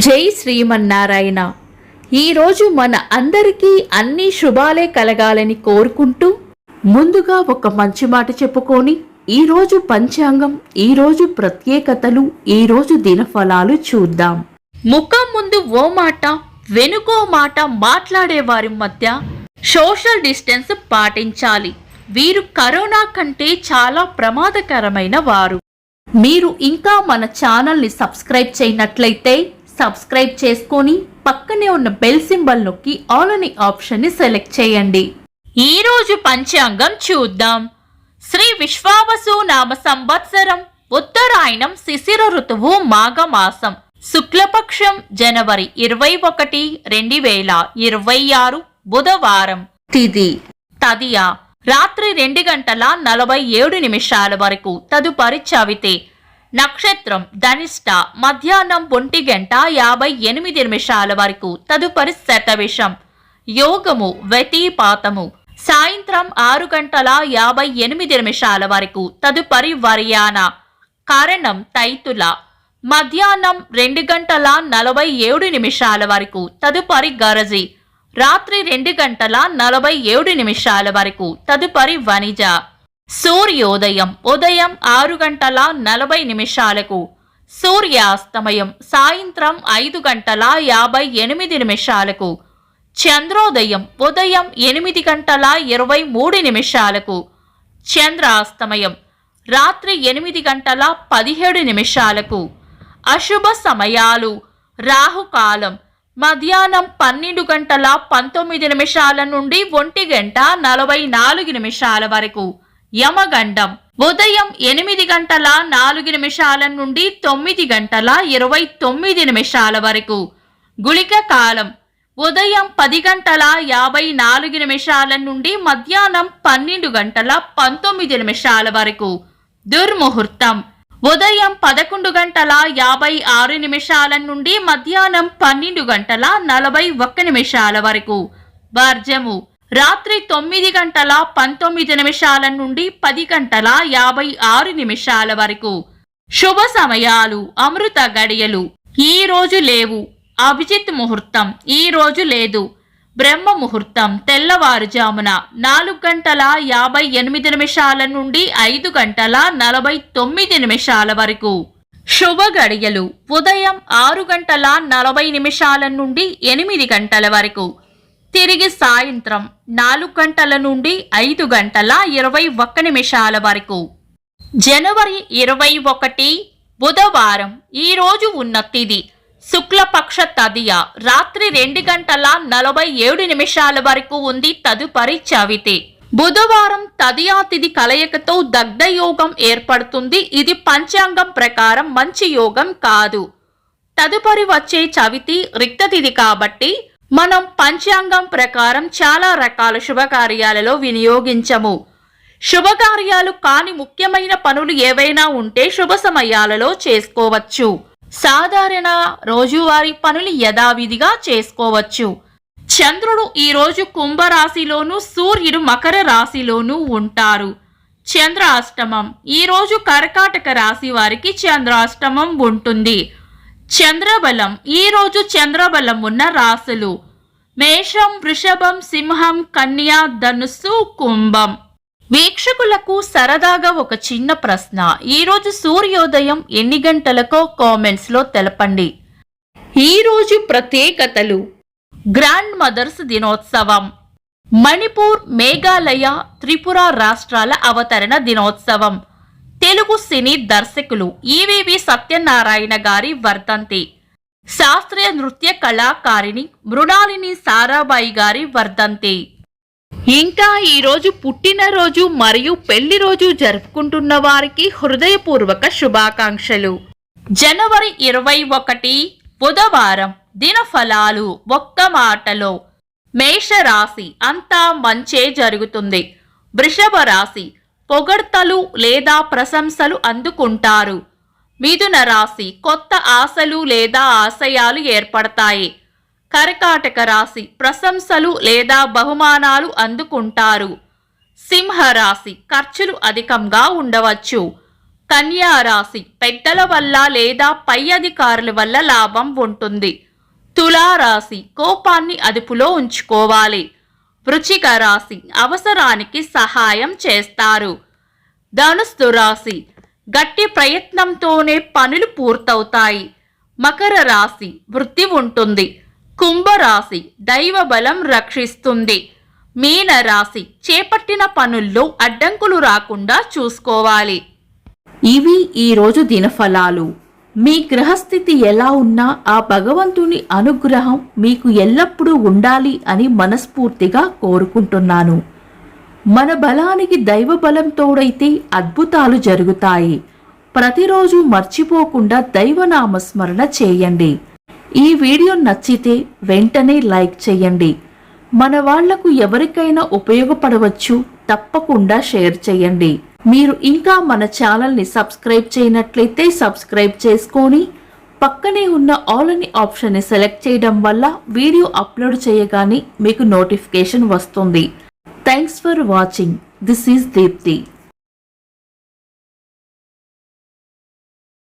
జై శ్రీమన్నారాయణ. ఈరోజు మన అందరికీ అన్ని శుభాలే కలగాలని కోరుకుంటూ ముందుగా ఒక మంచి మాట చెప్పుకొని ఈరోజు పంచాంగం, ఈరోజు ప్రత్యేకతలు, ఈరోజు దినఫలాలు చూద్దాం. ముఖం ముందు ఓ మాట, వెనుకో మాట మాట్లాడే వారి మధ్య సోషల్ డిస్టెన్స్ పాటించాలి. వీరు కరోనా కంటే చాలా ప్రమాదకరమైన వారు. మీరు ఇంకా మన ఛానల్ని సబ్స్క్రైబ్ చేయనట్లయితే సబ్స్క్రైబ్ చేసుకొని పక్కనే ఉన్న బెల్ సింబల్ నొక్కి ఆల్ అనే ఆప్షన్ని సెలెక్ట్ చేయండి. ఈరోజు పంచాంగం చూద్దాం. శ్రీ విశ్వావసు నామ సంవత్సరం, ఉత్తరాయణం, శిశిర ఋతువు, మాఘమాసం, శుక్లపక్షం, జనవరి 21, 2026, బుధవారం. తిథి తదియ, రాత్రి 2:47 వరకు. తదుపరి చవితి. నక్షత్రం ధనిష్ట, మధ్యాహ్నం 1:58 వరకు. తదుపరి శతవిషం. యోగము వ్యతిపాతము, సాయంత్రం 6:58 వరకు. తదుపరి వర్యాన. కారణం తైతుల, మధ్యాహ్నం 2:47 వరకు. తదుపరి గరజి, రాత్రి 2:47 వరకు. తదుపరి వనిజ. సూర్యోదయం ఉదయం 6:40. సూర్యాస్తమయం సాయంత్రం 5:58. చంద్రోదయం ఉదయం 8:23. చంద్రాస్తమయం రాత్రి 8:17. అశుభ సమయాలు. రాహుకాలం మధ్యాహ్నం 12:19 నుండి 1:44 వరకు. యమగండం ఉదయం 8:04 నుండి 9:29 వరకు. గుళిక కాలం ఉదయం 10:54 నుండి మధ్యాహ్నం 12:19 వరకు. దుర్ముహూర్తం ఉదయం 11:56 నుండి మధ్యాహ్నం 12:41 వరకు. వర్జము రాత్రి 9:19 నుండి 10:56 వరకు. శుభ సమయాలు. అమృత గడియలు ఈ రోజు లేవు. అభిజిత్ ముహూర్తం ఈ రోజు లేదు. బ్రహ్మ ముహూర్తం తెల్లవారుజామున 4:58 నుండి 5:49 వరకు. శుభ గడియలు ఉదయం 6:40 నుండి 8 గంటల వరకు. తిరిగి సాయంత్రం 4 గంటల నుండి 5:21 వరకు. జనవరి 21, బుధవారం. ఈ రోజు ఉన్న తిథి శుక్లపక్ష తదియ, రాత్రి 2:47 వరకు ఉంది. తదుపరి చవితి. బుధవారం తదియా తిథి కలయికతో దగ్ధయోగం ఏర్పడుతుంది. ఇది పంచాంగం ప్రకారం మంచి యోగం కాదు. తదుపరి వచ్చే చవితి రిక్త తిథి కాబట్టి మనం పంచాంగం ప్రకారం చాలా రకాల శుభకార్యాలలో వినియోగించము. శుభకార్యాలు కాని ముఖ్యమైన పనులు ఏవైనా ఉంటే శుభ సమయాలలో చేసుకోవచ్చు. సాధారణ రోజువారీ పనులు యథావిధిగా చేసుకోవచ్చు. చంద్రుడు ఈ రోజు కుంభరాశిలోను, సూర్యుడు మకర రాశిలోనూ ఉంటారు. చంద్రాష్టమం ఈ రోజు కర్కాటక రాశి వారికి చంద్రాష్టమం ఉంటుంది. చంద్రబలం ఈ రోజు చంద్రబలం ఉన్న రాశులు మేషం, వృషభం, సింహం, కన్య, ధనుస్సు, కుంభం. వీక్షకులకు సరదాగా ఒక చిన్న ప్రశ్న. ఈరోజు సూర్యోదయం ఎన్ని గంటలకో కామెంట్స్ లో తెలపండి. ఈరోజు ప్రత్యేకతలు. గ్రాండ్ మదర్స్ దినోత్సవం, మణిపూర్, మేఘాలయ, త్రిపుర రాష్ట్రాల అవతరణ దినోత్సవం, తెలుగు సినీ దర్శకులు ఈవీవి సత్యనారాయణ గారి వర్ధంతి, శాస్త్రీయ నృత్య కళాకారిణి మృణాలిని సారాబాయి గారి వర్ధంతి. ఇంకా ఈరోజు పుట్టినరోజు మరియు పెళ్లి రోజు జరుపుకుంటున్న వారికి హృదయపూర్వక శుభాకాంక్షలు. జనవరి 21, బుధవారం. దినఫలాలు ఒక్క మాటలో. మేషరాశి అంతా మంచే జరుగుతుంది. వృషభ రాశి పొగడ్తలు లేదా ప్రశంసలు అందుకుంటారు. మిథున రాశి కొత్త ఆశలు లేదా ఆశయాలు ఏర్పడతాయి. కర్కాటక రాశి ప్రశంసలు లేదా బహుమానాలు అందుకుంటారు. సింహరాశి ఖర్చులు అధికంగా ఉండవచ్చు. కన్యా రాశి పెద్దల వల్ల లేదా పై అధికారుల వల్ల లాభం ఉంటుంది. తులా రాశి కోపాన్ని అదుపులో ఉంచుకోవాలి. వృశ్చిక రాశి అవసరానికి సహాయం చేస్తారు. ధనుస్సు రాశి గట్టి ప్రయత్నంతోనే పనులు పూర్తవుతాయి. మకర రాశి వృద్ధి ఉంటుంది. కుంభరాశి దైవ బలం రక్షిస్తుంది. మీన రాశి చేపట్టిన పనుల్లో అడ్డంకులు రాకుండా చూసుకోవాలి. ఇవి ఈరోజు దినఫలాలు. మీ గ్రహస్థితి ఎలా ఉన్నా ఆ భగవంతుని అనుగ్రహం మీకు ఎల్లప్పుడూ ఉండాలి అని మనస్ఫూర్తిగా కోరుకుంటున్నాను. మన బలానికి దైవ బలం తోడైతే అద్భుతాలు జరుగుతాయి. ప్రతిరోజు మర్చిపోకుండా దైవనామస్మరణ చేయండి. ఈ వీడియో నచ్చితే వెంటనే లైక్ చేయండి. మన వాళ్లకు ఎవరికైనా ఉపయోగపడవచ్చు. తప్పకుండా షేర్ చేయండి. మీరు ఇంకా మన ఛానల్ని సబ్స్క్రైబ్ చేయనట్లయితే సబ్స్క్రైబ్ చేసుకొని పక్కనే ఉన్న ఆల్ అని ఆప్షన్ని సెలెక్ట్ చేయడం వల్ల వీడియో అప్లోడ్ చేయగానే మీకు నోటిఫికేషన్ వస్తుంది. Thanks for watching. This is Deepti.